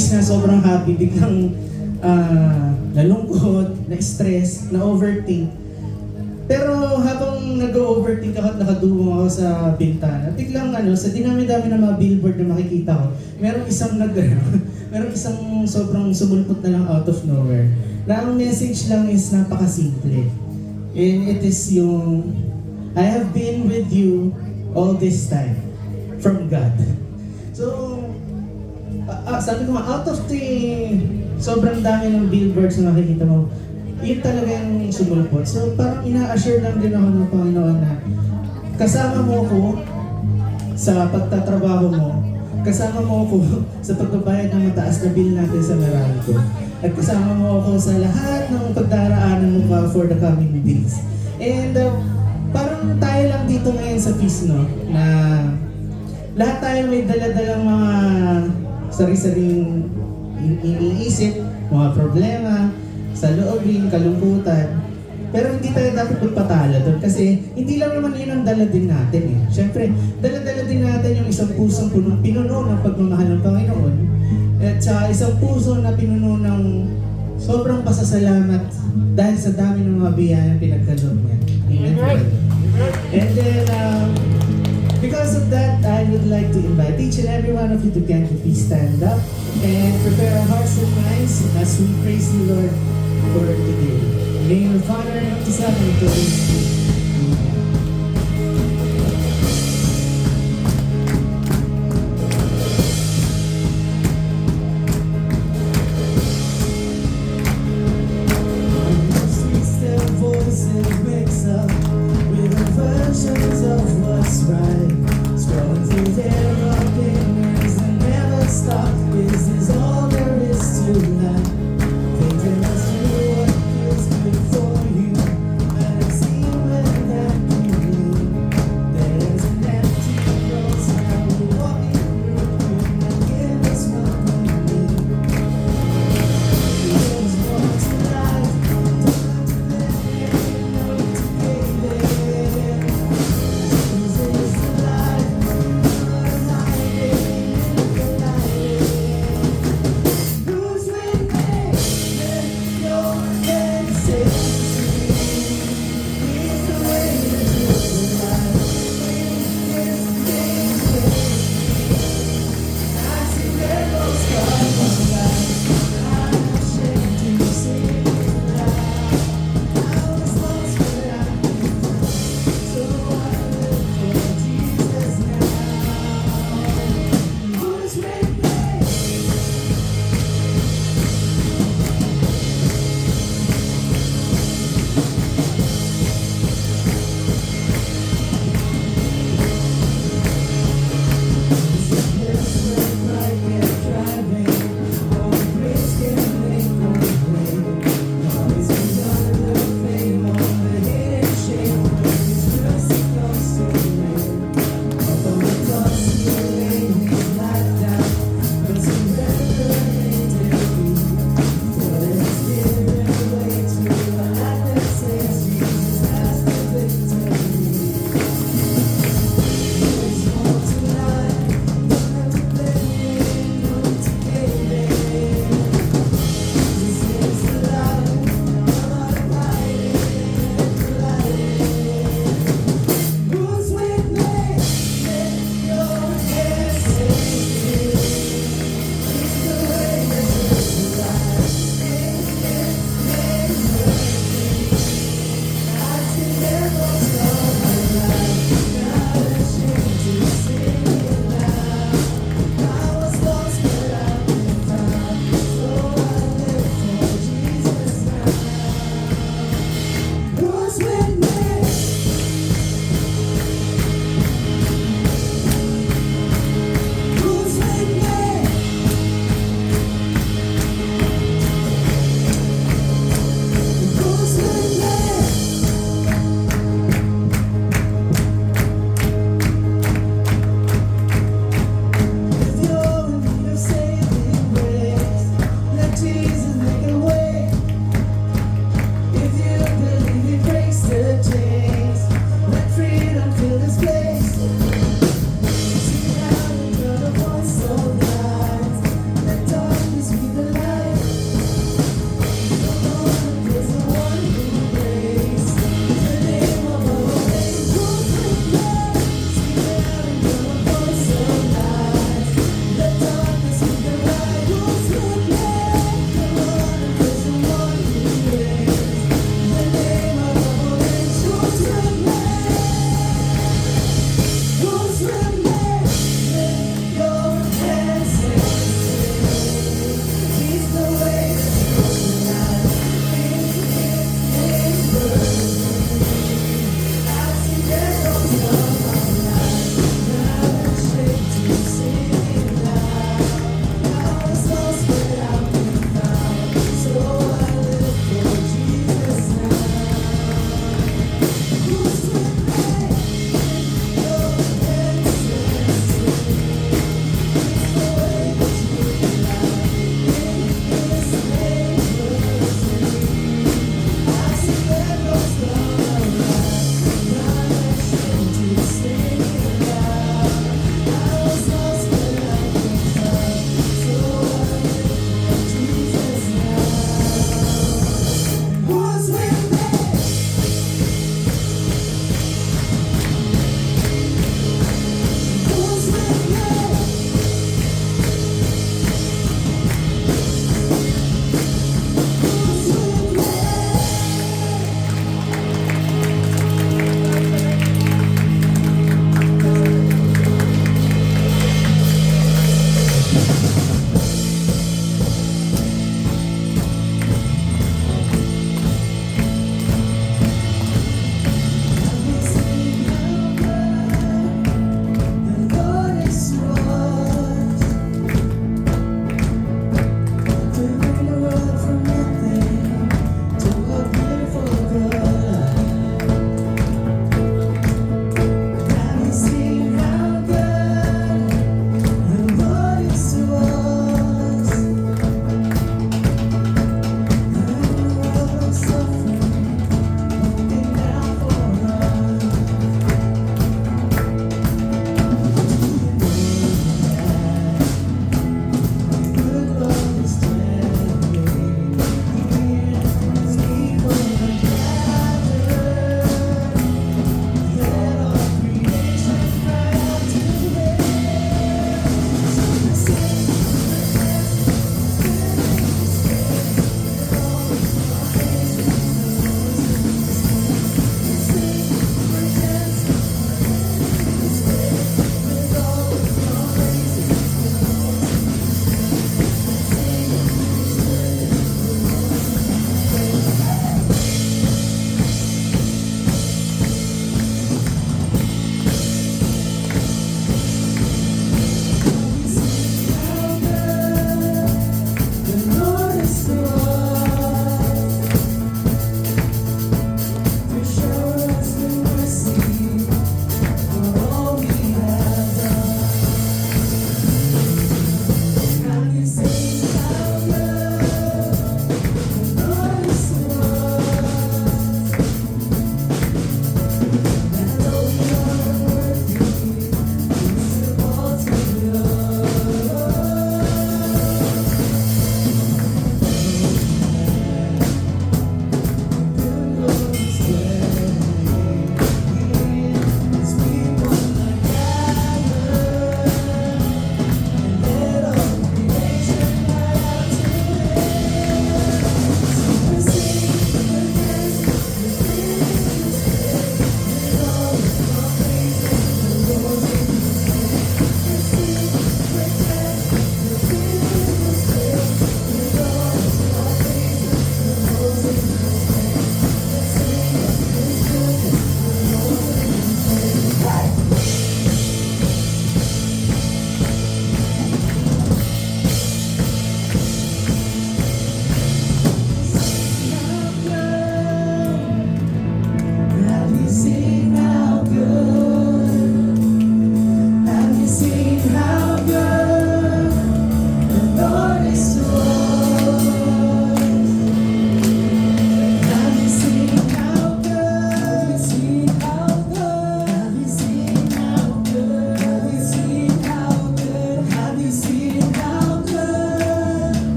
days na sobrang happy, biglang nalungkot, na-stress, na-overthink. Pero habang nag-overthink ako at nakadungong ako sa bintana, biglang sa dinami-dami ng mga billboard na makikita ko, merong isang merong isang sobrang sumulpot na lang out of nowhere. Na ang message lang is napakasimple. And it is yung, I have been with you all this time from God. So, sabi ko out of the sobrang dami ng billboards na nakikita mo, yun talaga yung sumulpot. So, parang ina-assure lang din ako ng Panginoon na kasama mo ko sa pagtatrabaho mo, kasama mo ako sa pagbabayad ng mataas na bill natin sa Meralco. At kasama mo ako sa lahat ng pagdaraanan mo pa for the coming days. And parang tayo lang dito ngayon sa Peace, no? Na lahat tayo may dala-dalang mga sari-saring iniisip, mga problema, sa loobin, kalungkutan. Pero hindi tayo dapat magpatalo doon kasi hindi lang naman yun ang dala din natin eh. Siyempre, dala-dala din natin yung isang pusong pinuno ng pagmamahal ng Panginoon at isang puso na pinuno ng sobrang pasasalamat dahil sa dami ng mga biyayang pinagkaloob niya. Amen. And then, because of that, I would like to invite each and every one of you to please stand up and prepare our hearts and minds as we praise the Lord for today. In the name of the Father, and of the Son, and of the Holy Spirit.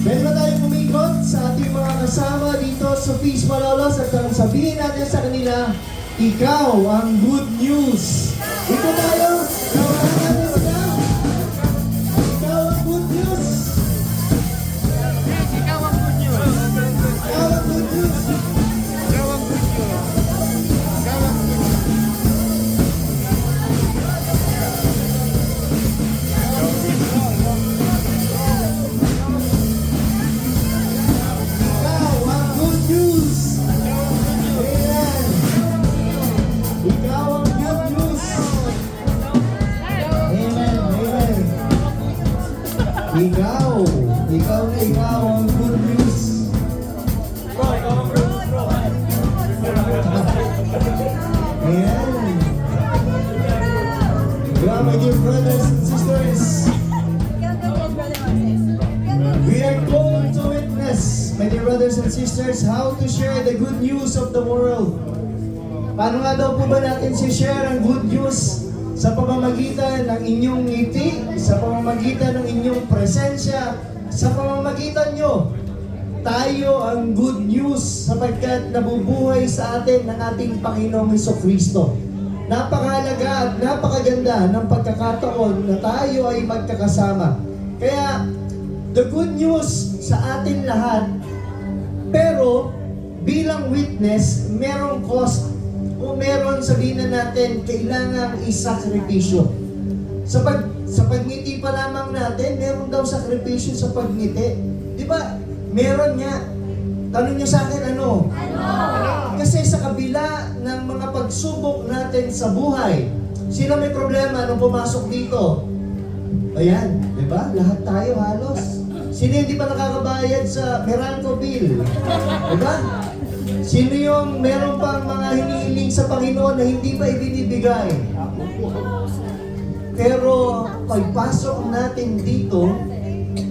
Pwede ba tayong umikot sa ating mga kasama dito sa Feast Malolos at sabihin natin sa kanila, ikaw ang good news. Ito tayo, kawalan natin sila. Ikaw ang good news. Ikaw ang good news. Ikaw ang good news. Ikaw ang good news. Ikaw ang good news. Ikaw ang good news. Amen. Ikaw ang good news. Amen. Amen. Ikaw ang good news. Amen. Yeah, my dear brothers and sisters, we are going to witness, my dear brothers and sisters, how to share the good news of the world. Paano nga daw po ba natin si-share ang good news? Sa pamamagitan ng inyong ngiti, sa pamamagitan ng inyong presensya, sa pamamagitan nyo. Tayo ang good news sapagkat nabubuhay sa atin ng ating Panginoong Hesukristo. Napakahalaga at napakaganda ng pagkakataon na tayo ay magkakasama. Kaya, the good news sa atin lahat, pero bilang witness, merong cost o meron sabihin na natin kailangang isakripisyo. Sa pagngiti pa lamang natin, meron daw sakripisyo sa pagngiti. Di ba? Meron nga. Tanong niyo sa akin ano? Kasi sa kabila ng mga pagsubok natin sa buhay, sino may problema nung pumasok dito? Ayan, di ba? Lahat tayo halos. Sino hindi pa nakakabayad sa Meralco bill? Di ba? Sino yung meron pang mga hinihiling sa Panginoon na hindi pa ibinibigay? Pero pagpasok natin dito,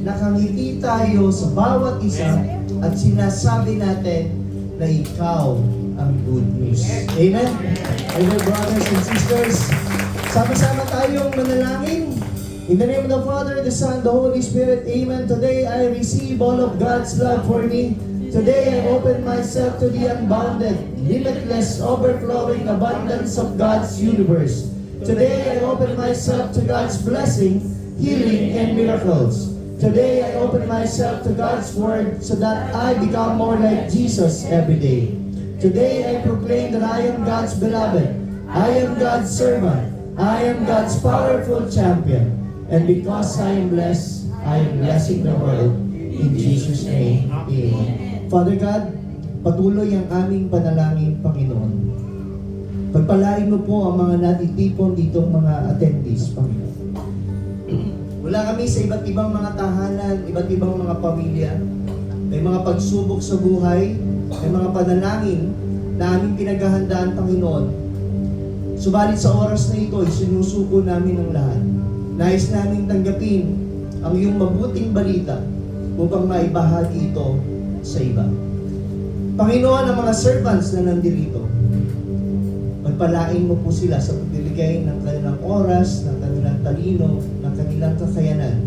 nakangiti tayo sa bawat isa at sinasabi natin na ikaw ang good news. Amen? Amen, brothers and sisters. Sama-sama tayong manalangin. In the name of the Father, the Son, the Holy Spirit. Amen. Today I receive all of God's love for me. Today I open myself to the unbounded, limitless, overflowing abundance of God's universe. Today I open myself to God's blessing, healing, and miracles. Today I open myself to God's word so that I become more like Jesus every day. Today I proclaim that I am God's beloved. I am God's servant. I am God's powerful champion. And because I am blessed, I am blessing the world. In Jesus' name, Amen. Father God, patuloy ang aming panalangin, Panginoon. Pagpalain mo po ang mga natitipon ditong mga attendees, Panginoon. Wala kami sa iba't ibang mga tahanan, iba't ibang mga pamilya. May mga pagsubok sa buhay, may mga panalangin na aming pinaghahandaan, Panginoon. Subalit sa oras na ito, sinusuko namin ang lahat. Nais namin tanggapin ang iyong mabuting balita upang maibahagi ito sa iba. Panginoon, ang mga servants na nandito, pagpalain mo po sila sa pagbibigay ng kanilang oras, ng kanilang talino, ng kanilang kakayanan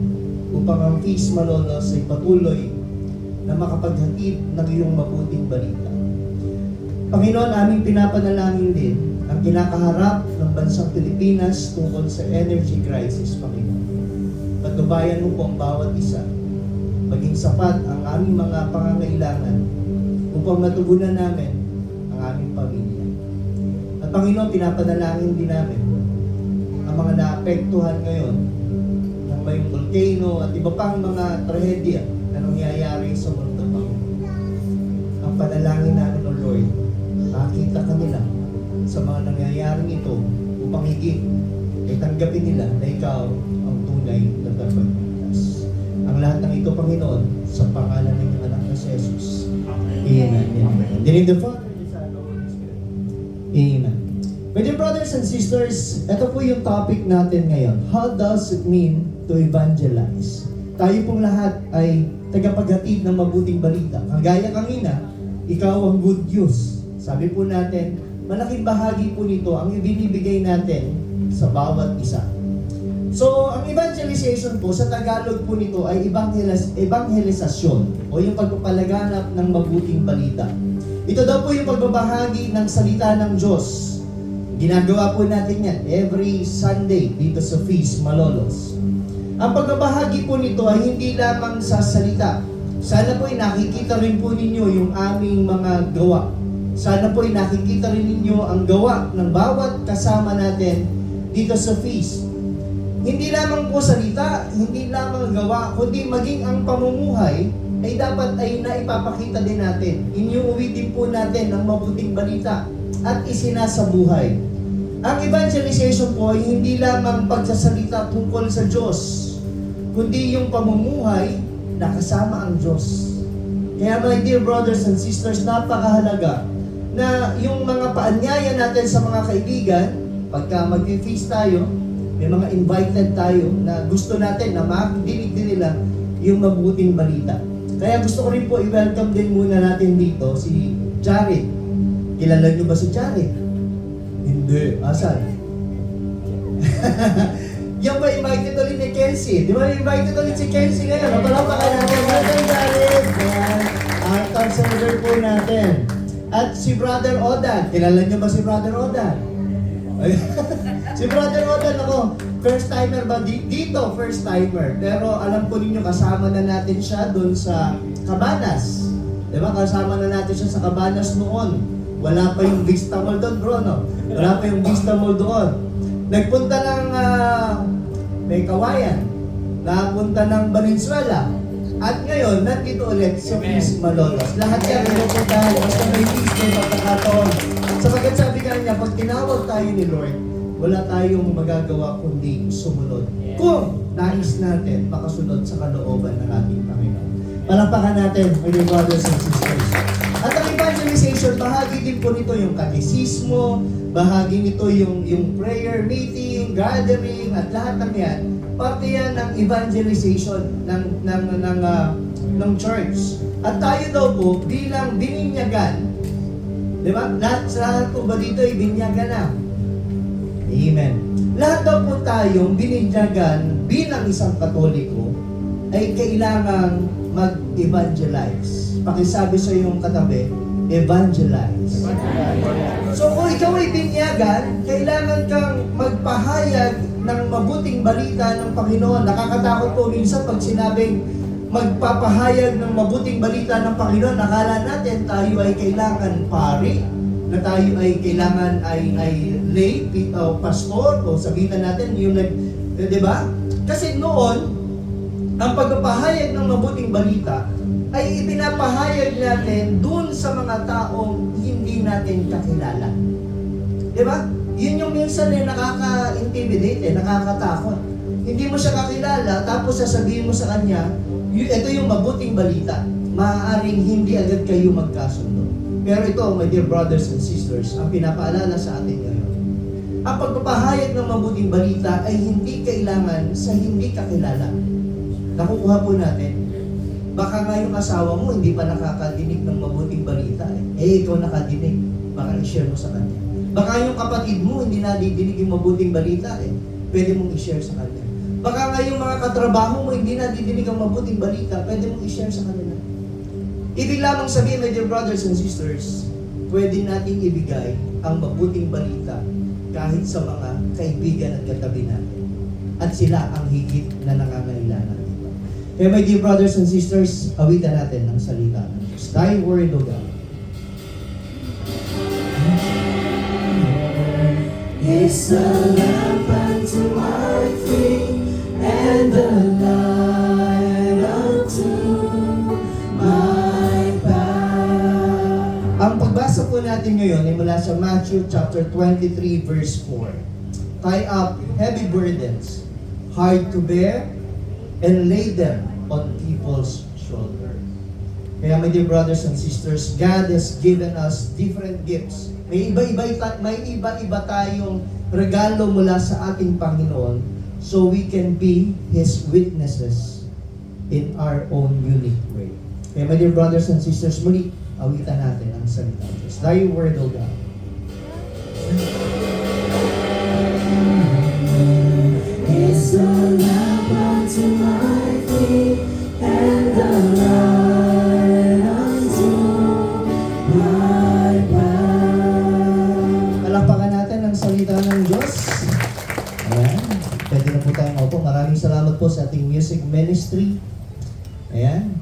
upang ang Feast Malolos ay patuloy na makapaghatid ng iyong mabuting balita. Panginoon, aming pinapanalangin din ang kinakaharap ng bansang Pilipinas tungkol sa energy crisis, Panginoon. Patubayan mo po ang bawat isa, maging sapat ang aming mga pangangailangan upang matugunan namin ang aming pamilya. At Panginoon, pinapanalangin din namin ang mga naapektuhan ngayon ng may volcano at iba pang mga trahedya na nangyayari sa mundo, Panginoon. Ang panalangin namin, O Lord, makita kanila sa mga nangyayaring ito upang higit ay tanggapin nila na ikaw ang tunay na tagapagligtas. Ang lahat ng ito, Panginoon, sa pangalan ng iyong anak na si Jesus. Amen. Amen. In the name of the Father, the Son, and the Holy Spirit. Amen. My dear brothers and sisters, ito po yung topic natin ngayon. How does it mean to evangelize? Tayo pong lahat ay tagapaghatid ng mabuting balita. Kagaya kanina, ikaw ang good news. Sabi po natin, malaking bahagi po nito ang ibinibigay natin sa bawat isa. So, ang evangelization po, sa Tagalog po nito ay evangelisasyon o yung pagpapalaganap ng mabuting balita. Ito daw po yung pagbabahagi ng salita ng Diyos. Ginagawa po natin yan every Sunday dito sa Feast Malolos. Ang pagbabahagi po nito ay hindi lamang sa salita. Sana po ay nakikita rin po ninyo yung aming mga gawa. Sana po ay nakikita rin ninyo ang gawa ng bawat kasama natin dito sa Feast. Hindi lamang po salita, hindi lamang gawa, kundi maging ang pamumuhay ay dapat ay naipapakita din natin. Inuuwi din po natin ang mabuting balita at isinasabuhay. Ang evangelization po ay hindi lamang pagsasalita tungkol sa Diyos, kundi yung pamumuhay na kasama ang Diyos. Kaya my dear brothers and sisters, napakahalaga na yung mga paanyaya natin sa mga kaibigan, pagka mag-feast tayo, may mga invited tayo na gusto natin na makikinig din nila yung mabuting balita. Kaya gusto ko rin po i-welcome din muna natin dito si Jared. Kilala niyo ba si Jared? Hindi. Asan? Yan ba invited ulit ni Kenzie? Di ba invited ulit si Kenzie ngayon? Napalapakan natin. Welcome Jared! Ang conservator po natin. At si Brother Odan. Kilala niyo ba si Brother Odan? Si Brother Odan, ako, first timer ba? Dito, first timer. Pero alam ko ninyo, kasama na natin siya doon sa Cabanas. Diba? Kasama na natin siya sa Cabanas noon. Wala pa yung Vista Mall doon, bro, no? Wala pa yung Vista Mall doon. Nagpunta ng may Kawayan. Napunta ng Valenzuela. At ngayon, nandito ulit sa Feast Malolos. Lahat yan pinupuntahan. Basta may feast, may pagkakataon. Sapagkat sabi ka niya, pag tinawag tayo ni Lord, wala tayong magagawa kundi sumunod. Kung nais natin makasunod sa kalooban ng ating Panginoon. Palakpakan natin, my dear brothers and sisters. At ang evangelization, bahagi din po nito yung katekismo, bahagi nito yung prayer meeting, gathering, at lahat ng yan. Parte yan ng evangelization ng church. At tayo daw po, bilang bininyagan, di ba? Lahat po ba dito ay binyagan na? Amen. Lahat daw po tayong bininyagan bilang isang Katoliko ay kailangang mag-evangelize. Pakisabi sa iyong katabi, evangelize. So kung ikaw ay binyagan, kailangan kang magpahayag ng mabuting balita ng Panginoon. Nakakatakot po minsan pag sinabing magpapahayag ng mabuting balita ng Panginoon, nakala natin tayo ay kailangan pari, na tayo ay kailangan ay lay, o pastor, o sabihin natin yung di ba? Kasi noon, ang pagpapahayag ng mabuting balita ay ipinapahayag natin dun sa mga taong hindi natin kakilala. Di ba? Yun yung minsan nakaka-intimidate, nakakatakot. Hindi mo siya kakilala, tapos sasabihin mo sa kanya, ito yung mabuting balita. Maaaring hindi agad kayo magkasundo. Pero ito, my dear brothers and sisters, ang pinapaalala sa atin ngayon, ang pagpapahayag ng mabuting balita ay hindi kailangan sa hindi kakilala. Nakukuha po natin. Baka nga yung asawa mo hindi pa nakakadinig ng mabuting balita. Ikaw nakadinig. Baka i-share mo sa kanya. Baka yung kapatid mo hindi nadidinig yung mabuting balita. Pwede mong i-share sa kanya. Baka nga yung mga katrabaho mo hindi nadidinig ang mabuting balita. Pwede mong i-share sa kanila. Ibig lamang sabihin, my dear brothers and sisters, pwede nating ibigay ang mabuting balita kahit sa mga kaibigan at katabi natin. At sila ang higit na nangangailangan. Kaya my dear brothers and sisters, awitan natin ang salita ng Diyos. Thy word, O God, is a lamp unto my feet and a light unto my path. ang pagbasa po natin ngayon ay mula sa Matthew chapter 23 verse 4. Tie up heavy burdens, hard to bear, and lay them on people's shoulder. Kaya my dear brothers and sisters, God has given us different gifts. May iba-iba tayong regalo mula sa ating Panginoon so we can be His witnesses in our own unique way. Kaya my dear brothers and sisters, muli, awitan natin ang salita ng Diyos. Thy word, O God. Is the lamp unto my feet and the light unto my path. Palakpakan natin ang salita ng Diyos. Ayan. Pwede na po tayong maupo. Maraming salamat po sa ating music ministry. Ayan.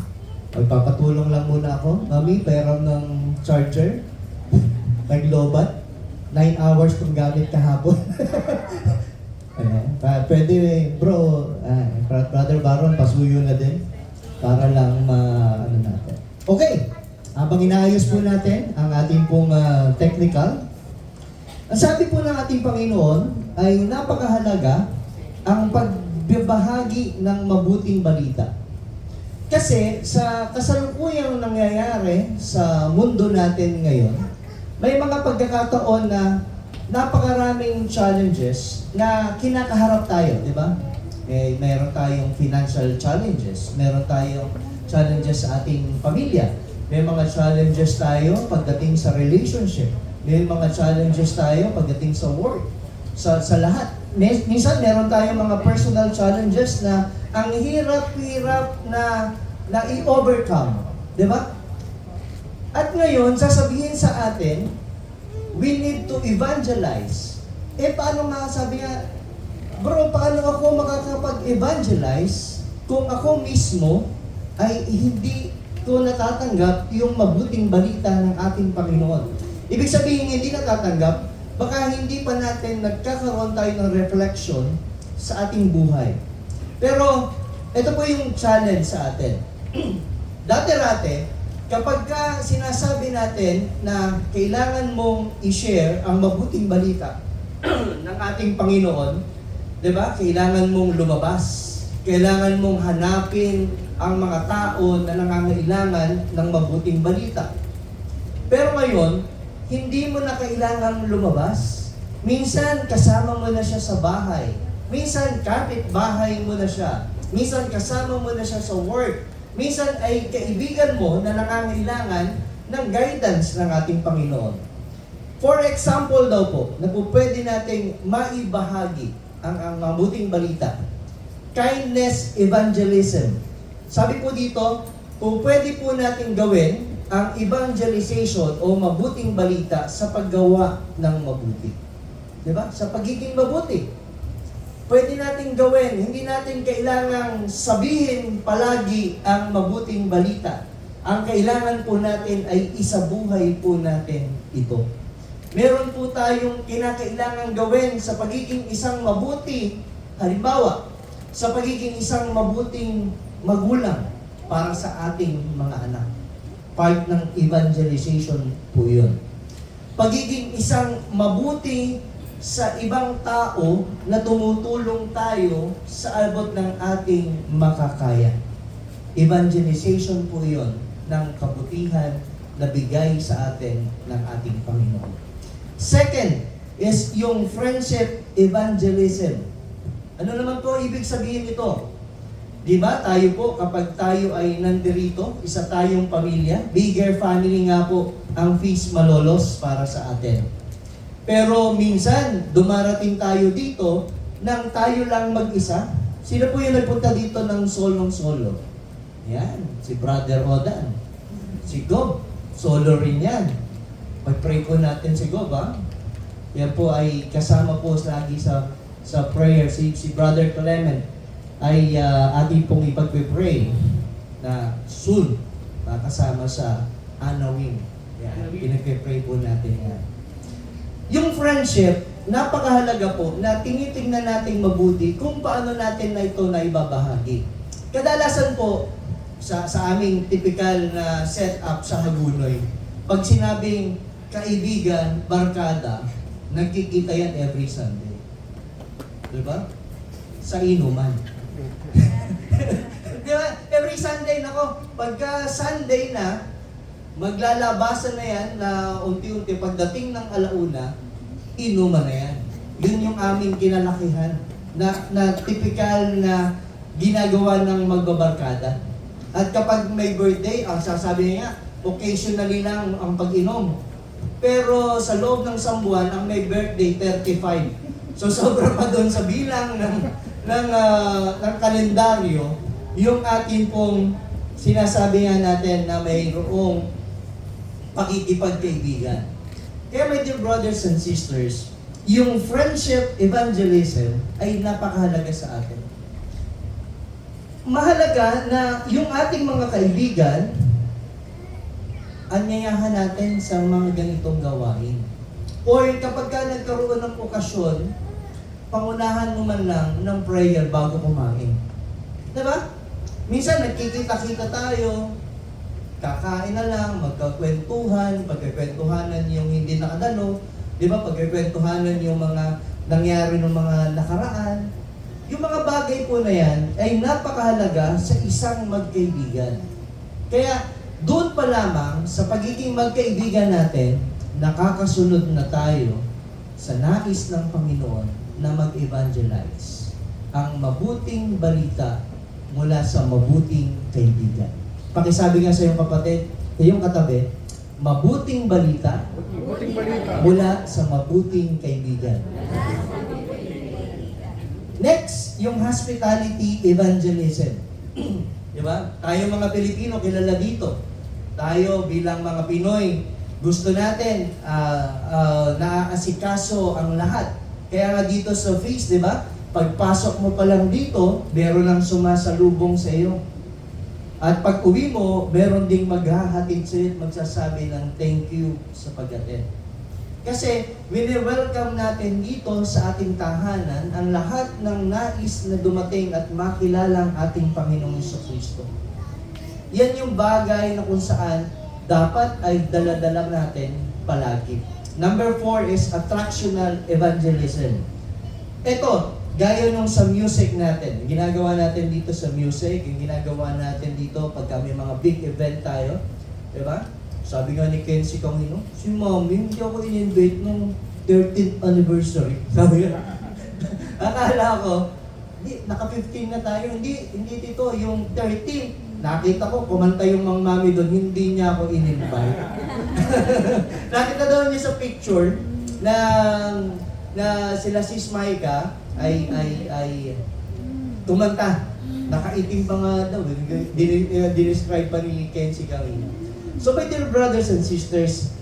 Magpapatulong lang muna ako. Mami, pairam ng charger. Naglobat. 9 hours kung gamit kahapon. Ayan. Pwede, bro, Brother Baron, pasuyo na din. Para lang ano natin. Okay. Habang inaayos po natin ang ating pong technical, ang sabi po ng ating Panginoon ay napakahalaga ang pagbabahagi ng mabuting balita. Kasi sa kasalukuyang nangyayari sa mundo natin ngayon, may mga pagkakataon na napakaraming challenges na kinakaharap tayo, di ba? Meron tayong financial challenges, meron tayong challenges sa ating pamilya, may mga challenges tayo pagdating sa relationship, may mga challenges tayo pagdating sa work, sa lahat. Minsan meron tayong mga personal challenges na ang hirap-hirap na i-overcome. Di ba? At ngayon, sasabihin sa atin, we need to evangelize. Paano nga sabi nga, bro, paano ako makakapag-evangelize kung ako mismo ay hindi ko natatanggap yung mabuting balita ng ating Panginoon? Ibig sabihin, hindi natatanggap, baka hindi pa natin nagkakaroon tayo ng reflection sa ating buhay. Pero, ito po yung challenge sa atin. Dati-rate, kapag ka sinasabi natin na kailangan mong i-share ang mabuting balita ng ating Panginoon, di ba? Kailangan mong lumabas. Kailangan mong hanapin ang mga tao na nangangailangan ng mabuting balita. Pero ngayon, hindi mo na kailangang lumabas. Minsan, kasama mo na siya sa bahay. Minsan, kapit-bahay mo na siya. Minsan, kasama mo na siya sa work. Minsan, ay kaibigan mo na nangangailangan ng guidance ng ating Panginoon. For example daw po, na po pwede nating maibahagi ang mabuting balita. Kindness evangelism. Sabi po dito, kung pwede po nating gawin ang evangelization o mabuting balita sa paggawa ng mabuti. Diba? Sa pagiging mabuti. Pwede nating gawin, hindi natin kailangang sabihin palagi ang mabuting balita. Ang kailangan po natin ay isabuhay po natin ito. Meron po tayong kinakailangan gawin sa pagiging isang mabuti, halimbawa, sa pagiging isang mabuting magulang para sa ating mga anak. Part ng evangelization po yun. Pagiging isang mabuti sa ibang tao na tumutulong tayo sa abot ng ating makakaya. Evangelization po yun ng kabutihan na bigay sa atin ng ating Panginoon. Second is yung friendship evangelism. Ano naman po ibig sabihin nito? Di ba, tayo po, kapag tayo ay nandirito, isa tayong pamilya, bigger family nga po ang Feast Malolos para sa atin. Pero minsan, dumarating tayo dito nang tayo lang mag-isa. Sino po yung nagpunta dito ng solong-solo? Yan, si Brother Odan. Si Gob, solo rin yan. Pag-pray po natin si Gob, ha? Yan po ay kasama po lagi sa prayer. Si Brother Clement ay ating pong ipag-pray na soon makasama sa Anawing. Yan, pinag-pray po natin yan. Yung friendship, napakahalaga po na tinitingnan natin mabuti kung paano natin na ito na ibabahagi. Kadalasan po, sa aming typical na setup sa Hagunoy, pag sinabing kaibigan, barkada, nagkikita yan every Sunday. Diba? Sa inuman. Diba? Every Sunday, nako, pagka Sunday na, maglalabasan na yan na unti-unti pagdating ng alauna, inuman na yan. Yun yung aming kinalakihan na typical na ginagawa ng magbabarkada. At kapag may birthday, ang sasabi niya, occasionally lang ang pag-inom. Pero sa loob ng isang buwan, ang may birthday, 35. So sobra pa doon sa bilang ng ng kalendaryo, yung ating pong sinasabi nga natin na mayroong pakikipagkaibigan. Kaya my dear brothers and sisters, yung friendship evangelism ay napakahalaga sa atin. Mahalaga na yung ating mga kaibigan, anyayahan natin sa mga ganitong gawain. Or kapag ka nagkaroon ng okasyon, pangunahan mo man lang ng prayer bago kumain. Diba? Minsan nagkikita-kita tayo, kakain na lang, magkakwentuhan, pagkakwentuhanan yung hindi nakadalo, di ba? Pagkakwentuhanan yung mga nangyari ng mga nakaraan. Yung mga bagay po na yan ay napakahalaga sa isang magkaibigan. Kaya doon pa lamang sa pagiging magkaibigan natin, nakakasunod na tayo sa nais ng Panginoon na mag-evangelize ang mabuting balita mula sa mabuting kaibigan. Pakisabi nga sa iyong kapatid, sa iyong katabi, mabuting balita Mabuting balita. mula sa mabuting kaibigan. Next, yung hospitality evangelism. Di ba? Tayo mga Pilipino, kilala dito. Tayo bilang mga Pinoy, gusto natin naaasikaso ang lahat. Kaya nga dito sa feast, di ba? Pagpasok mo pa lang dito, meron lang sumasalubong sa iyo. At pag uwi mo, meron ding maghahatid sa iyo at magsasabi ng thank you sa pag-attend. Kasi wini-welcome natin dito sa ating tahanan ang lahat ng nais na dumating at makilala ang ating Panginoong Jesucristo. Yan yung bagay na kung saan dapat ay dala-dala natin palagi. Number 4 is attractional evangelism. Ito, gaya nung sa music natin, ginagawa natin dito sa music, yung ginagawa natin dito pagka may mga big event tayo, di ba? Sabi nga ni Kenzie Kangino, si Mami, hindi ako in-invite nung 13th anniversary. Sabi nga, akala ko, naka-15 na tayo, hindi dito, yung 13th. Nakita ko, kumanta yung mga mami doon, hindi niya ako in-invite. Nakita daw niya sa picture na sila Sis Maika ay tumanta. Nakaitim pa nga daw, dinescribe pa ni Kenzie Kangino. So my dear brothers and sisters,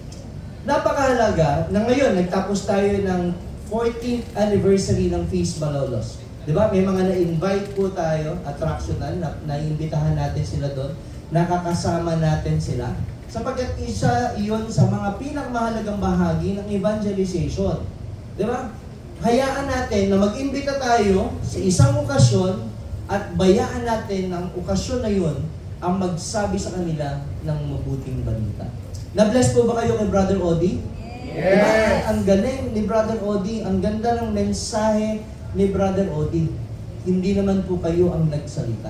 napakahalaga na ngayon nagtapos tayo ng 14th anniversary ng Feast Malolos. Di ba? May mga na-invite po tayo, attractional, naimbitahan natin sila doon, nakakasama natin sila. Sapagkat isa iyon sa mga pinakamahalagang bahagi ng evangelization. Di ba? Hayaan natin na mag-imbita tayo sa isang okasyon at bayaan natin ang okasyon na yun ang magsabi sa kanila ng mabuting balita. Na-bless po ba kayo kay Brother Odi? Yes! Diba? Ang galing ni Brother Odi, ang ganda ng mensahe ni Brother Odi. Hindi naman po kayo ang nagsalita.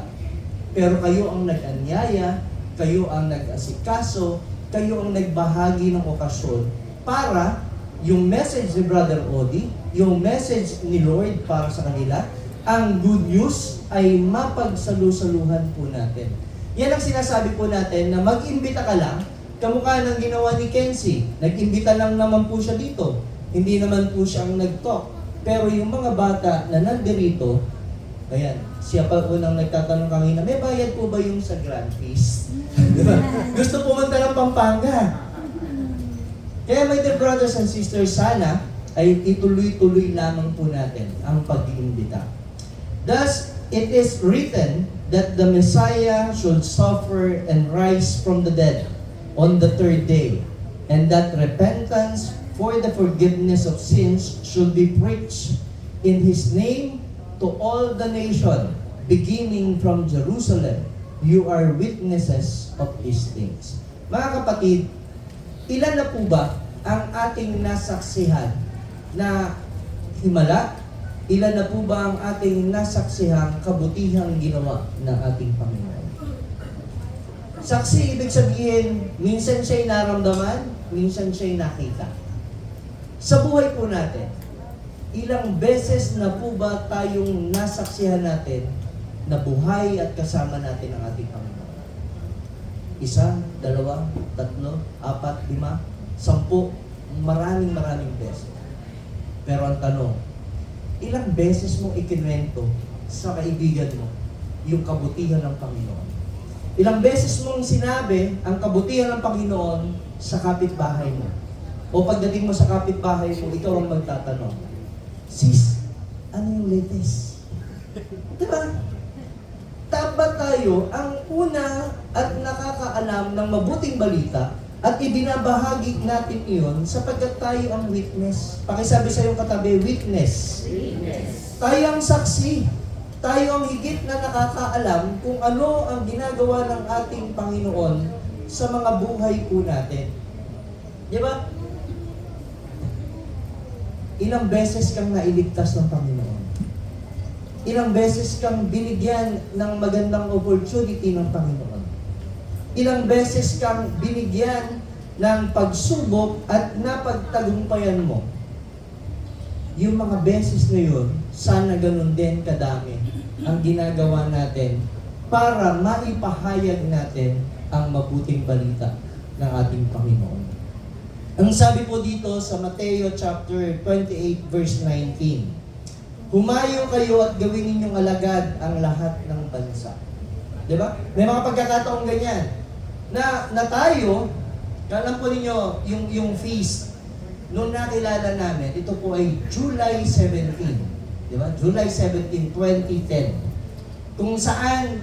Pero kayo ang nag-anyaya, kayo ang nag-asikaso, kayo ang nagbahagi ng okasyon para yung message ni Brother Odi, yung message ni Lord para sa kanila, ang good news ay mapagsalusaluhan po natin. Yan ang sinasabi po natin na mag-imbita ka lang, kamukha ng ginawa ni Kenzie. Nag-imbita lang naman po siya dito. Hindi naman po siya ang nag-talk. Pero yung mga bata na nandirito, ayan, siya pa unang nagtatanong kanina, may bayad po ba yung sa Grand Feast? Diba? Gusto pumunta ng Pampanga. Kaya my dear brothers and sisters, sana ay ituloy-tuloy lamang po natin ang pag-iimbita. Thus, it is written that the Messiah should suffer and rise from the dead on the third day, and that repentance for the forgiveness of sins should be preached in His name to all the nation, beginning from Jerusalem. You are witnesses of these things. Mga kapatid, ilan na po ba ang ating nasaksihan na himala? Ilan na po ba ang ating nasaksihang kabutihang ginawa ng ating Panginoon? Saksi, ibig sabihin, minsan siya'y naramdaman, minsan siya'y nakita. Sa buhay po natin, ilang beses na po ba tayong nasaksihan natin na buhay at kasama natin ang ating Panginoon? 1, 2, 3, 4, 5, 10, maraming beses. Pero ang tanong, ilang beses mo ikinwento sa kaibigan mo yung kabutihan ng Panginoon? Ilang beses mong sinabi ang kabutihan ng Panginoon sa kapitbahay mo? O pagdating mo sa kapitbahay mo, ikaw ang magtatanong, sis, ano yung latest? Diba? Dapat tayo ang una at nakakaalam ng mabuting balita at ibinabahagi natin iyon sapagkat tayo ang witness. Pakisabi sa iyong katabi, witness. Tayo ang saksi. Tayo ang higit na nakakaalam kung ano ang ginagawa ng ating Panginoon sa mga buhay po natin. Di ba? Ilang beses kang nailigtas ng Panginoon. Ilang beses kang binigyan ng magandang opportunity ng Panginoon. Ilang beses kang binigyan ng pagsubok at napagtagumpayan mo. Yung mga beses na yun, sana ganun din kadami ang ginagawa natin para maipahayag natin ang mabuting balita ng ating Panginoon. Ang sabi po dito sa Mateo chapter 28 verse 19, humayo kayo at gawin ninyong alagad ang lahat ng bansa. Diba? May mga pagkakataong ganyan na tayo, alam po ninyo yung feast nung nakilala namin, ito po ay July 17. Diba? July 17, 2010. Kung saan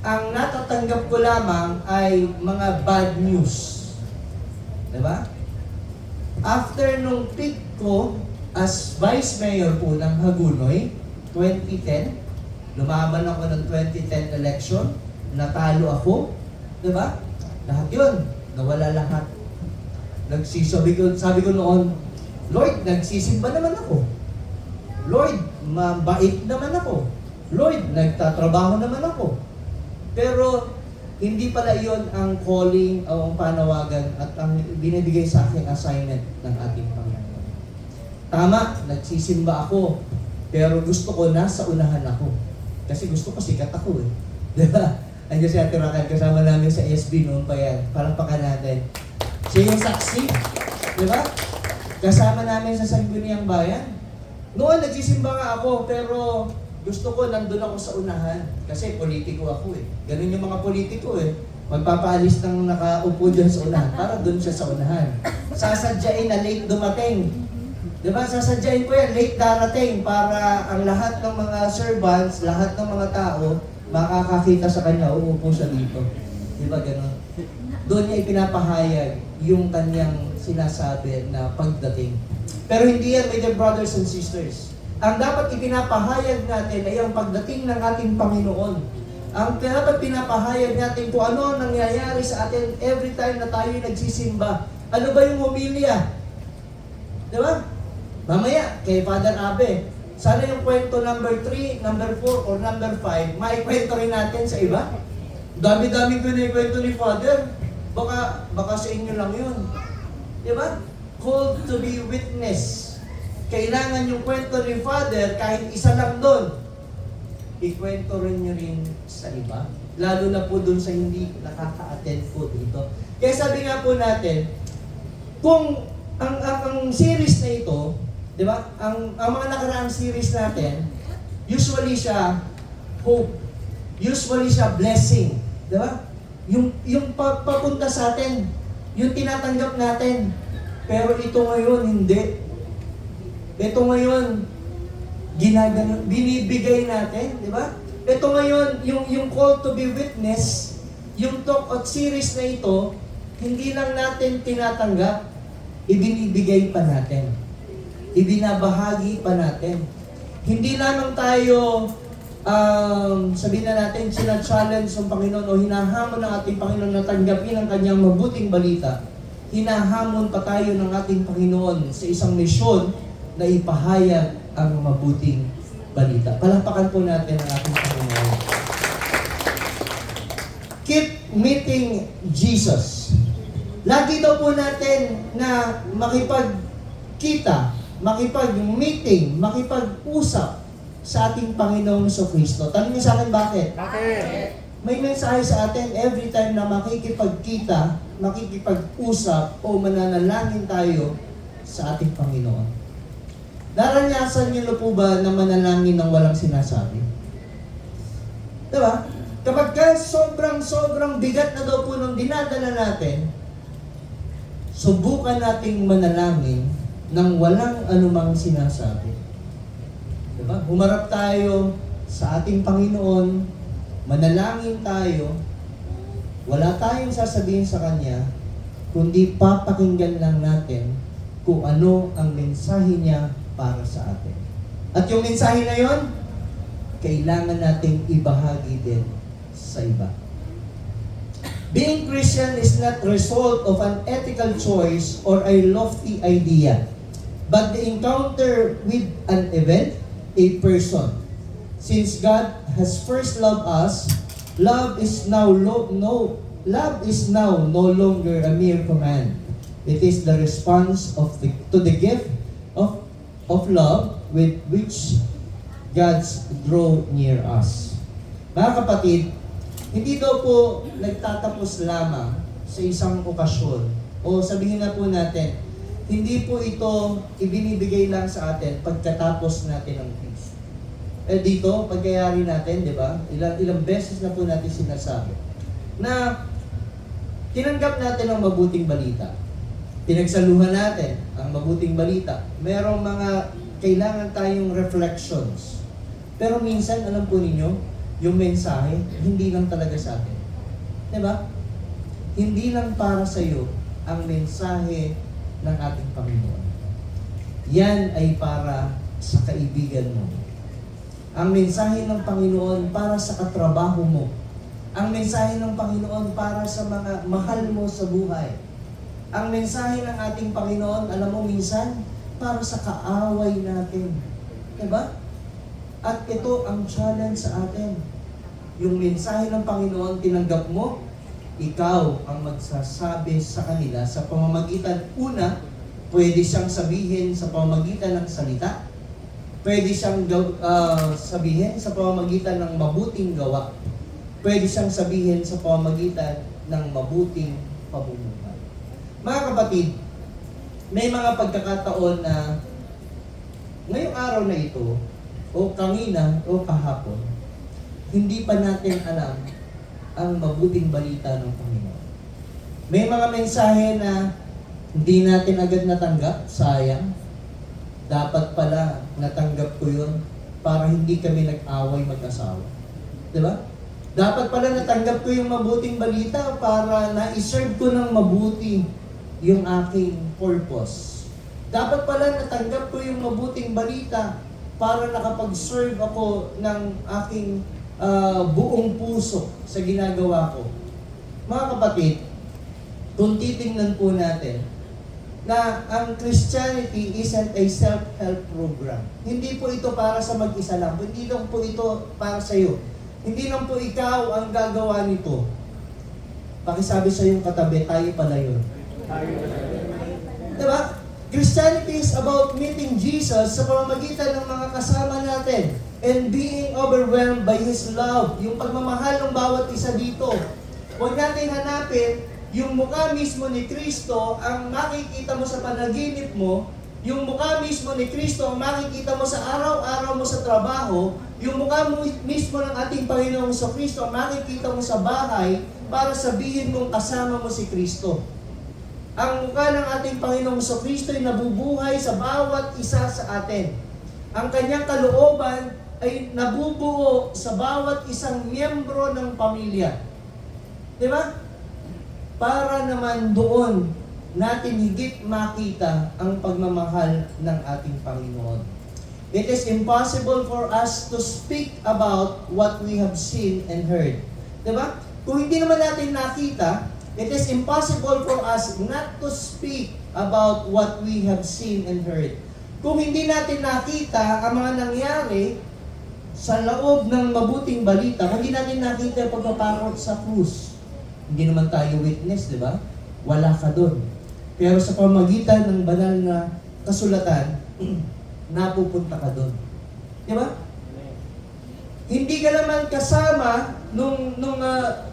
ang natatanggap ko lamang ay mga bad news. Diba? After nung peak ko as Vice Mayor po ng Hagunoy, 2010, lumaban ako ng 2010 election, natalo ako, diba? Lahat yun, nawala lahat. Sabi ko noon, Lord, nagsisimba naman ako. Lord, mabait naman ako. Lord, nagtatrabaho naman ako. Pero, hindi pala iyon ang calling o ang panawagan at ang binibigay sa akin assignment ng ating Panginoon. Tama, nagsisimba ako. Pero gusto ko nasa unahan ako. Kasi gusto ko sikat ako eh. Diba? Andiyan si Ate Raquel, kasama namin sa SB noon pa yan. Palakpakan natin. Siya yung saksi. Diba? Kasama namin sa Sangguniang Bayan. Noon, nagsisimba nga ako, pero gusto ko nandun ako sa unahan. Kasi politiko ako eh. Ganun yung mga politiko eh. Magpapaalis ng nakaupo dyan sa unahan para dun siya sa unahan. Sasadyain na late dumating. Diba? Sasadyain ko yan, late darating para ang lahat ng mga servants, lahat ng mga tao, makakakita sa kanya, uupo siya dito. Diba ganun? Doon niya ipinapahayag yung kanyang sinasabi na pagdating. Pero hindi yan, my dear brothers and sisters. Ang dapat ipinapahayag natin ay ang pagdating ng ating Panginoon. Ang dapat pinapahayag natin kung ano ang nangyayari sa atin every time na tayo nagsisimba. Ano ba yung homilya? Diba? Mamaya, kay Father Abe, sana yung kwento number 3, number 4, or number 5, maikwento rin natin sa iba. Dami-dami ko na ikwento ni Father. Baka sa inyo lang yun. Diba? Called to be witness. Kailangan yung kwento ni Father, kahit isa lang doon, ikwento rin nyo rin sa iba. Lalo na po doon sa hindi nakaka-attend po dito. Kaya sabi nga po natin, kung ang series na ito, di ba? Ang mga nakaraang series natin, usually siya hope. Usually siya blessing. Di ba? Yung papunta sa atin, yung tinatanggap natin. Pero ito ngayon, hindi. Ito ngayon, binibigay natin, di ba? Ito ngayon, yung call to be witness, yung talk at series na ito, hindi lang natin tinatanggap, ibinibigay pa natin. Ibinabahagi pa natin. Hindi lamang tayo, sabihin na natin, sina-challenge ng Panginoon o hinahamon ng ating Panginoon na tanggapin ang kanyang mabuting balita. Hinahamon pa tayo ng ating Panginoon sa isang misyon na ipahayag ang mabuting balita. Palakpakan po natin ang ating Panginoon. Keep meeting Jesus. Lagi daw po natin na makipagkita, makipag-meeting, makipag-usap sa ating Panginoong Kristo. Tanong niyo sa akin bakit? Bakit? May mensahe sa atin every time na makikipagkita, makikipag-usap o mananalangin tayo sa ating Panginoon. Naranyasan niyo po ba na manalangin ng walang sinasabi? Diba? Kapag ka sobrang bigat na daw po nung dinadala natin, subukan nating manalangin nang walang anumang sinasabi. Diba? Humarap tayo sa ating Panginoon, manalangin tayo, wala tayong sasabihin sa Kanya, kundi papakinggan lang natin kung ano ang mensahe niya para sa atin. At yung mensahe na yon, kailangan nating ibahagi din sa iba. Being Christian is not result of an ethical choice or a lofty idea, but the encounter with an event, a person. Since God has first loved us, love is now no longer a mere command. It is the response to the gift of love with which God's draw near us. Mga kapatid, hindi daw po nagtatapos lamang sa isang okasyon. O sabihin na po natin, hindi po ito ibinibigay lang sa atin pagkatapos natin ng feast. Dito, pagkayari natin, di ba? Ilang beses na po natin sinasabi na tinanggap natin ang mabuting balita. Pinagsaluhan natin ang mabuting balita. Merong mga kailangan tayong reflections. Pero minsan, alam po ninyo, yung mensahe, hindi lang talaga sa atin. Diba? Hindi lang para sa iyo ang mensahe ng ating Panginoon. Yan ay para sa kaibigan mo. Ang mensahe ng Panginoon para sa katrabaho mo. Ang mensahe ng Panginoon para sa mga mahal mo sa buhay. Ang mensahe ng ating Panginoon, alam mo minsan, para sa kaaway natin. Diba? At ito ang challenge sa atin. Yung mensahe ng Panginoon, tinanggap mo, ikaw ang magsasabi sa kanila sa pamamagitan, una, pwede siyang sabihin sa pamamagitan ng salita, pwede siyang sabihin sa pamamagitan ng mabuting gawa, pwede siyang sabihin sa pamamagitan ng mabuting pamumuhay. Mga kapatid, may mga pagkakataon na ngayong araw na ito, o kanina, o kahapon, hindi pa natin alam ang mabuting balita ng Panginoon. May mga mensahe na hindi natin agad natanggap, sayang. Dapat pala natanggap ko yun para hindi kami nag-away mag-asawa. Diba? Dapat pala natanggap ko yung mabuting balita para na-serve ko ng mabuti yung aking purpose. Dapat pala natanggap ko yung mabuting balita para nakapag-serve ako ng aking buong puso sa ginagawa ko. Mga kapatid, kung titingnan po natin na ang Christianity isn't a self-help program. Hindi po ito para sa mag-isa lang. Hindi lang po ito para sa iyo. Hindi lang po ikaw ang gagawa nito. Pakisabi sa iyong katabi, tayo pala yun. Diba? Christianity is about meeting Jesus sa pamamagitan ng mga kasama natin and being overwhelmed by His love. Yung pagmamahal ng bawat isa dito. Huwag natin hanapin yung mukha mismo ni Kristo ang makikita mo sa panaginip mo, yung mukha mismo ni Kristo ang makikita mo sa araw-araw mo sa trabaho, yung mukha mismo ng ating Panginoong Kristo ang makikita mo sa bahay para sabihin mong kasama mo si Kristo. Ang mukha ng ating Panginoong Kristo ay nabubuhay sa bawat isa sa atin. Ang kanyang kalooban ay nabubuo sa bawat isang miyembro ng pamilya. Di ba? Para naman doon natin higit makita ang pagmamahal ng ating Panginoon. It is impossible for us to speak about what we have seen and heard. Di ba? Kung hindi naman natin nakita, it is impossible for us not to speak about what we have seen and heard. Kung hindi natin nakita ang mga nangyari sa loob ng mabuting balita, kung hindi natin nakita ang pagpaparot sa krus, hindi naman tayo witness, di ba? Wala ka doon. Pero sa pamagitan ng banal na kasulatan, napupunta ka doon. Di ba? Hindi ka naman kasama nung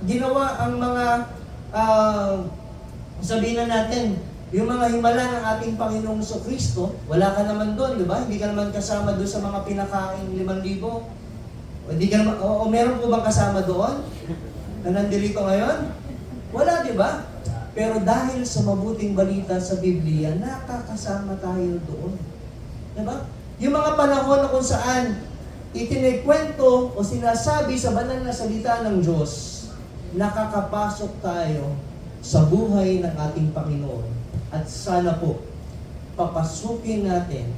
ginawa ang mga sabihin na natin, yung mga himala ng ating Panginoong Kristo, wala ka naman doon, di ba? Hindi ka naman kasama doon sa mga pinakain 5,000. O, hindi ka naman, o meron po bang kasama doon na nandito ngayon? Wala, di ba? Pero dahil sa mabuting balita sa Biblia, nakakasama tayo doon. Di ba? Yung mga panahon na kung saan itinikwento o sinasabi sa banal na salita ng Diyos, nakakapasok tayo sa buhay ng ating Panginoon. At sana po, papasukin natin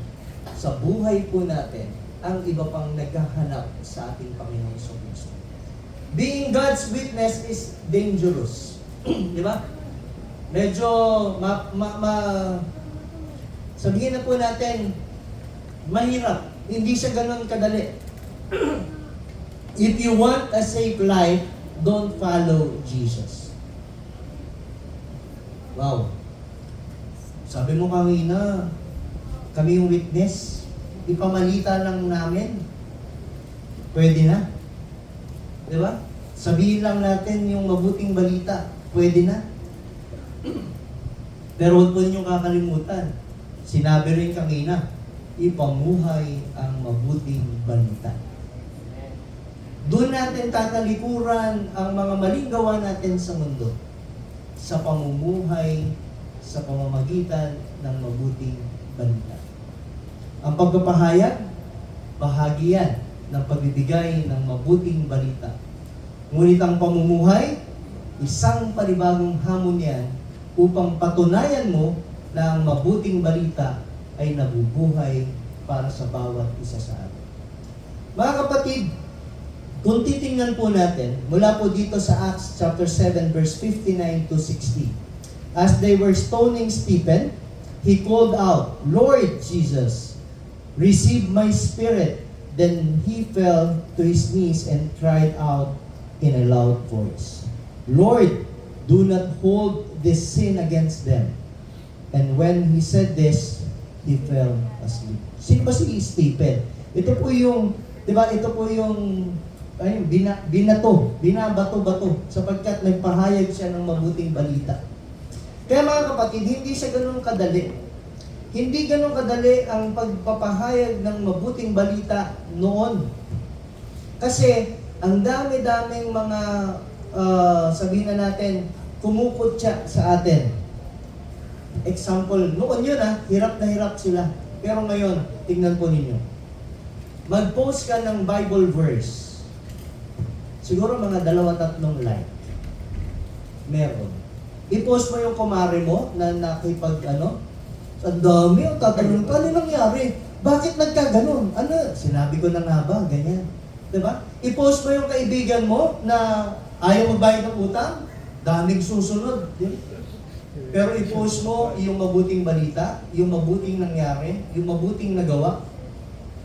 sa buhay po natin ang iba pang naghahanap sa ating Panginoon sa Kristo. Being God's witness is dangerous. Di ba? Medyo sabihin na po natin, mahirap. Hindi siya ganun kadali. If you want a safe life, don't follow Jesus. Wow. Sabi mo kanina, kami yung witness. Ipamalita lang namin. Pwede na. Di ba? Sabihin lang natin yung mabuting balita. Pwede na. Pero huwag po ninyong kakalimutan. Sinabi rin kanina, ipamuhay ang mabuting balita. Doon natin tatalikuran ang mga maling gawa natin sa mundo sa pamumuhay sa pamamagitan ng mabuting balita. Ang pagpapahayag, bahagi yan ng pagbibigay ng mabuting balita. Ngunit ang pamumuhay, isang panibagong hamon yan upang patunayan mo na ang mabuting balita ay nabubuhay para sa bawat isa sa atin. Mga kapatid, kung titingnan po natin, mula po dito sa Acts chapter 7 verse 59 to 60. As they were stoning Stephen, he called out, "Lord Jesus, receive my spirit." Then he fell to his knees and cried out in a loud voice, "Lord, do not hold this sin against them." And when he said this, he fell asleep. Sino ba si Stephen? Ito po yung, di ba, ito po yung binabato-bato sapagkat nagpahayag siya ng mabuting balita. Kaya mga kapatid, hindi siya ganun kadali. Hindi ganun kadali ang pagpapahayag ng mabuting balita noon. Kasi ang dami-daming mga sabihin na natin, kumukutya sa atin. Example, noon yun hirap na hirap sila. Pero ngayon, tingnan po ninyo. Mag-post ka ng Bible verse. Siguro mga 2-3 like. Meron. I-post mo yung kumare mo na nakipag ang dami, tatanong ka, ano nangyari? Bakit nagkaganon? Sinabi ko na nga ba, ganyan. Diba? I-post mo yung kaibigan mo na ayaw magbayad ng utang, daming susunod. Diba? Pero i-post mo yung mabuting balita, yung mabuting nangyari, yung mabuting nagawa.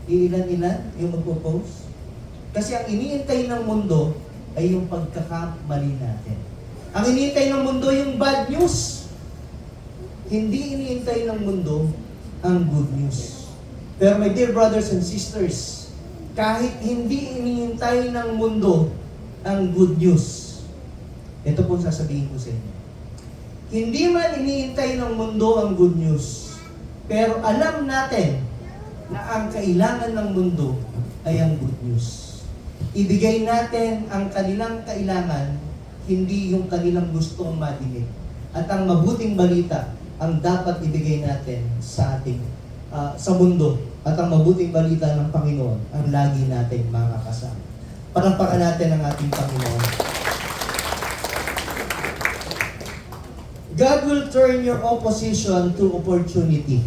Iilan-ilan yung magpo-post. Kasi ang iniintay ng mundo ay yung pagkakamali natin. Ang iniintay ng mundo yung bad news. Hindi iniintay ng mundo ang good news. Pero my dear brothers and sisters, kahit hindi iniintay ng mundo ang good news, ito po sasabihin ko sa inyo. Hindi man iniintay ng mundo ang good news, pero alam natin na ang kailangan ng mundo ay ang good news. Ibigay natin ang kanilang kailangan, hindi yung kanilang gustong madinig. At ang mabuting balita ang dapat ibigay natin sa ating sa mundo. At ang mabuting balita ng Panginoon ang lagi natin makakasama. Palampakan natin ang ating Panginoon. God will turn your opposition to opportunity.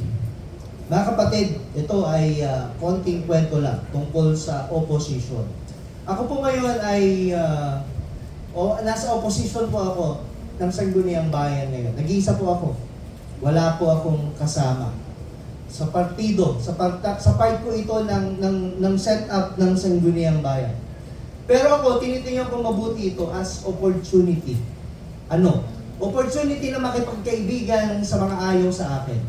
Mga kapatid, ito ay konting kwento lang tungkol sa opposition. Ako po ngayon ay nasa opposition po ako ng Sangguniang Bayan ngayon. Nag-iisa po ako. Wala po akong kasama. Sa partido, sa part ko ito ng setup ng Sangguniang Bayan. Pero ako, tinitingnan ko mabuti ito as opportunity. Opportunity na makipagkaibigan sa mga ayaw sa akin.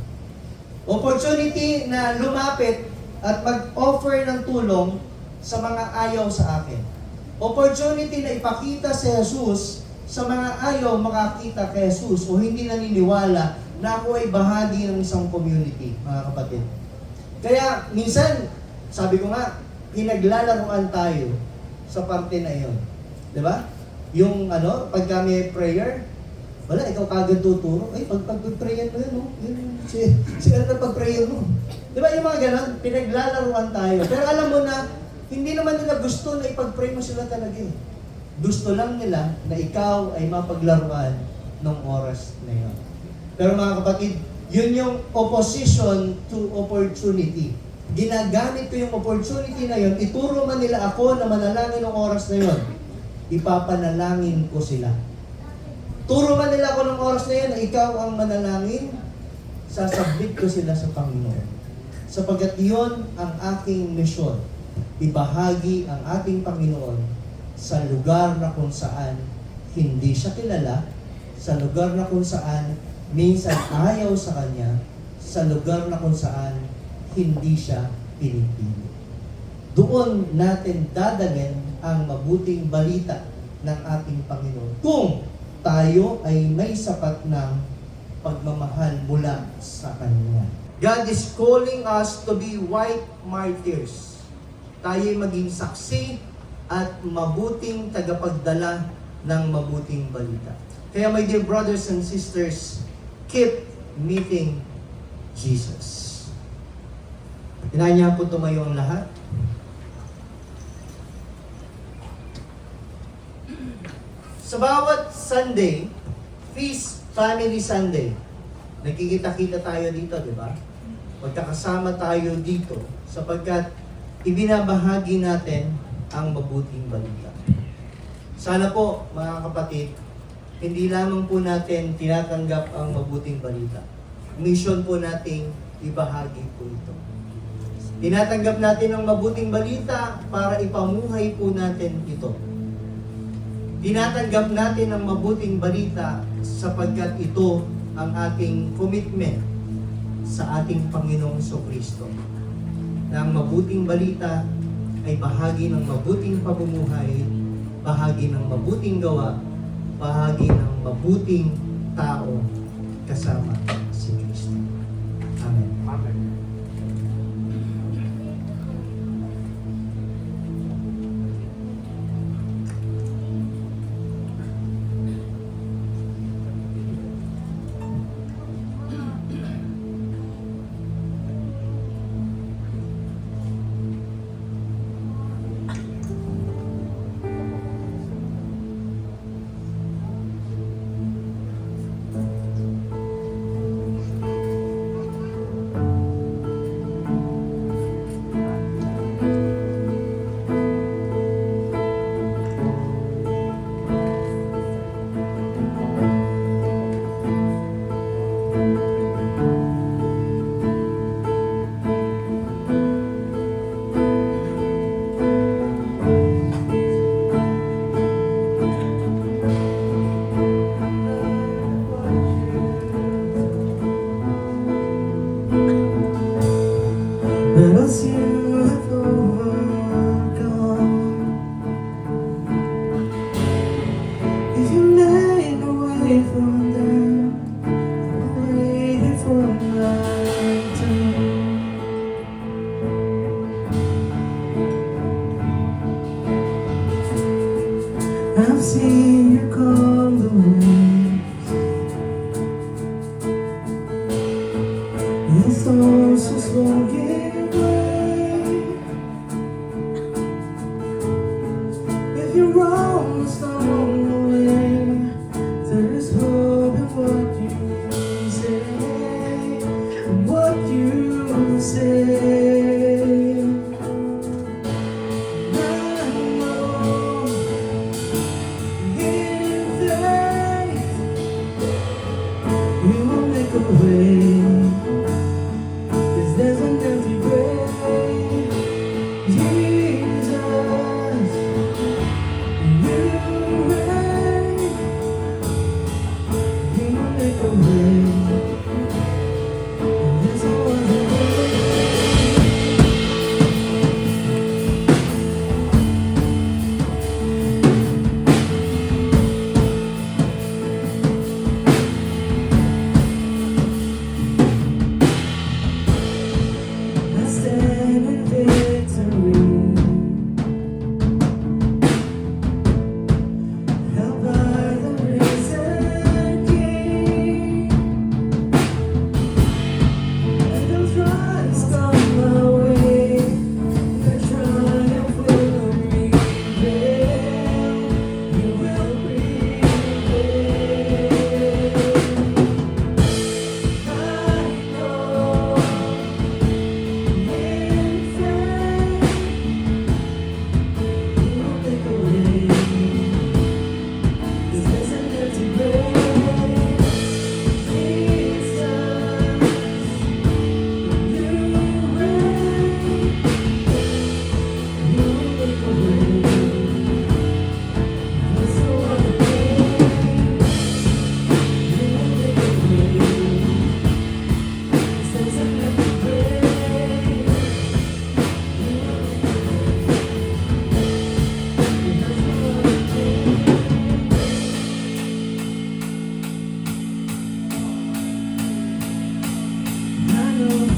Opportunity na lumapit at mag-offer ng tulong sa mga ayaw sa akin. Opportunity na ipakita si Jesus sa mga ayaw makakita kay Jesus o hindi naniniwala na ako ay bahagi ng isang community, mga kapatid. Kaya minsan, sabi ko nga, pinaglalaruan tayo sa parte na iyon. Di ba? Yung ano, pagka may prayer, wala, ikaw kagad tuturo. Ay, pag-prayer mo yun, no? Si ano na pag-prayer mo. Di ba yung mga ganon, pinaglalaruan tayo. Pero alam mo na, hindi naman nila gusto na ipag-pray mo sila talaga eh. Gusto lang nila na ikaw ay mapaglaruan ng oras na yun. Pero mga kapatid, yun yung opposition to opportunity. Ginagamit ko yung opportunity na yun, ituro man nila ako na manalangin ng oras na yun, ipapanalangin ko sila. Turo man nila ako ng oras na yun na ikaw ang manalangin, sasubmit ko sila sa Panginoon. Sapagkat yun ang aking misyon. Ibahagi ang ating Panginoon sa lugar na kung saan hindi siya kilala, sa lugar na kung saan minsan ayaw sa Kanya, sa lugar na kung saan hindi siya pinipili. Doon natin dadalhin ang mabuting balita ng ating Panginoon. Kung tayo ay may sapat ng pagmamahal mula sa Kanya. God is calling us to be white martyrs. Tayo'y maging saksi at mabuting tagapagdala ng mabuting balita. Kaya my dear brothers and sisters, keep meeting Jesus. Hinahayaan po tumayo ang lahat. Sa bawat Sunday, Feast Family Sunday, nagkikita-kita tayo dito, di ba? Magkakasama tayo dito sapagkat ibinabahagi natin ang mabuting balita. Sana po, mga kapatid, hindi lamang po natin tinatanggap ang mabuting balita. Mission po nating ibahagi po ito. Tinatanggap natin ang mabuting balita para ipamuhay po natin ito. Tinatanggap natin ang mabuting balita sapagkat ito ang ating commitment sa ating Panginoong Kristo. Na ang mabuting balita ay bahagi ng mabuting pamumuhay, bahagi ng mabuting gawa, bahagi ng mabuting tao kasama si Kristo. Amen. Amen. But as you have overcome, if you made a way from them, away from my tomb. I've seen you calm the waves, and thoughts are slowly. If you're wrong, stumble away. There is hope in what you say, what you say. I know in faith you will make a way. 'Cause there's an empty you.